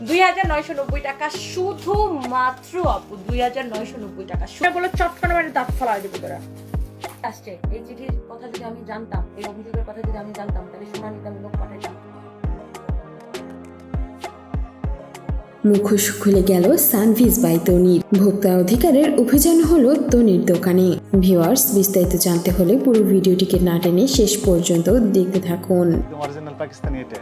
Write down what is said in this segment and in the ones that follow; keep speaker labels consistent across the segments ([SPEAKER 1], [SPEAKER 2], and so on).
[SPEAKER 1] 2990 টাকা শুধুমাত্র আপু 2990 টাকা। বলে চটকানো মানে দাঁত ফেলা দেবো তোরা। আসছে এই চিঠির কথা যদি আমি জানতাম, এই অভিযোগের কথা যদি আমি জানতাম, তাহলে শুনানিতে আমি লোক পাঠাইতাম।
[SPEAKER 2] মুখোশ খুলে গেল সানভিজ বাই তনির। ভোক্তা অধিকারের অভিযান হলো তনির দোকানে। ভিউয়ার্স, বিস্তারিত জানতে হলে পুরো ভিডিওটিকে না টেনে শেষ পর্যন্ত দেখতে থাকুন।
[SPEAKER 3] অরিজিনাল পাকিস্তানি এটা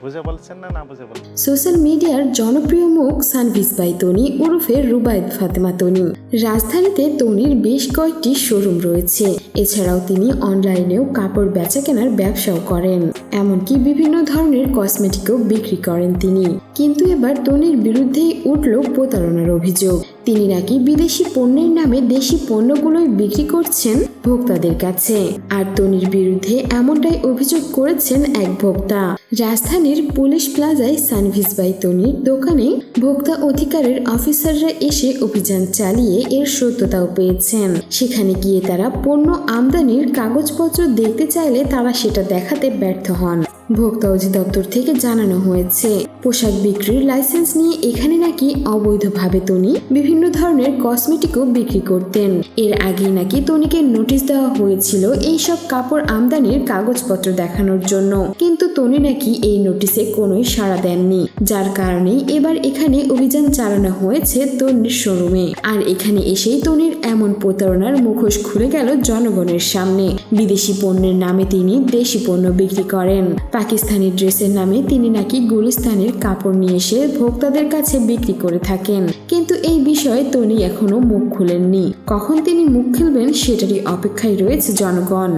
[SPEAKER 3] বুঝে বলছেন না বুঝে বলছেন।
[SPEAKER 2] সোশ্যাল মিডিয়ার জনপ্রিয় মুখ সানভিজ বাই তনি ওরফে রুবায়েত ফাতেমা তনি। রাজধানীতে তনির বেশ কয়েকটি শোরুম রয়েছে। এছাড়াও তিনি অনলাইনেও কাপড় বেচা কেনার ব্যবসাও করেন, এমনকি বিভিন্ন ধরনের কসমেটিকও বিক্রি করেন তিনি। কিন্তু এবার তনির বিরুদ্ধেই উঠল প্রতারণার অভিযোগ। তিনি নাকি বিদেশি পণ্যের নামে দেশি পণ্যগুলোই বিক্রি করছেন ভোক্তাদের কাছে। আর তনির বিরুদ্ধে এমনটাই অভিযোগ করেছেন এক ভোক্তা। রাজধানীর পুলিশ প্লাজায় সানভিজ বাই তনির দোকানে ভোক্তা অধিকারের অফিসাররা এসে অভিযান চালিয়ে এর সত্যতাও পেয়েছেন। সেখানে গিয়ে তারা পণ্য আমদানির কাগজপত্র দেখতে চাইলে তারা সেটা দেখাতে ব্যর্থ হন। ভোক্তা অধিদপ্তর থেকে জানানো হয়েছে, পোশাক বিক্রির লাইসেন্স নিয়ে এখানে নাকি অবৈধভাবে তনি বিভিন্ন ধরনের কসমেটিকও বিক্রি করতেন। এর আগে নাকি তনিকে নোটিশ দেওয়া হয়েছিল এইসব কাপড় আমদানির কাগজপত্র দেখানোর জন্য, কিন্তু তনি নাকি এই নোটিশে কোনোই সাড়া দেননি। যার কারণেই এবার এখানে অভিযান চালানো হয়েছে তনির শোরুমে। আর এখানে এসেই তনির এমন প্রতারণার মুখোশ খুলে গেল জনগণের সামনে। বিদেশি পণ্যের নামে তিনি দেশি পণ্য বিক্রি করেন। পাকিস্তানি ড্রেসের নামে তিনি নাকি গুলিস্তানের কাপড় নিয়ে এসে ভোক্তাদের কাছে বিক্রি করে থাকেন। কিন্তু এই বিষয়ে তনি এখনো মুখ খুলেননি। কখন তিনি মুখ খুলবেন সেটারই অপেক্ষায় রয়েছে জনগণ।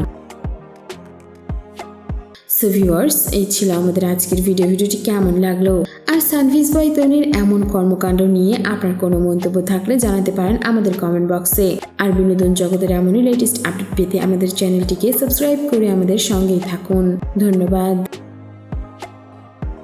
[SPEAKER 2] সো ভিউয়ার্স, এই ছিল আমাদের আজকের ভিডিওটি কেমন লাগলো? আর সানভিজ বাই তনির এমন কর্মকাণ্ড নিয়ে আপনার কোনো মন্তব্য থাকলে জানাতে পারেন আমাদের কমেন্ট বক্সে। আর বিনোদন জগতের এমনই লেটেস্ট আপডেট পেতে আমাদের চ্যানেলটিকে সাবস্ক্রাইব করে আমাদের সঙ্গেই থাকুন। ধন্যবাদ।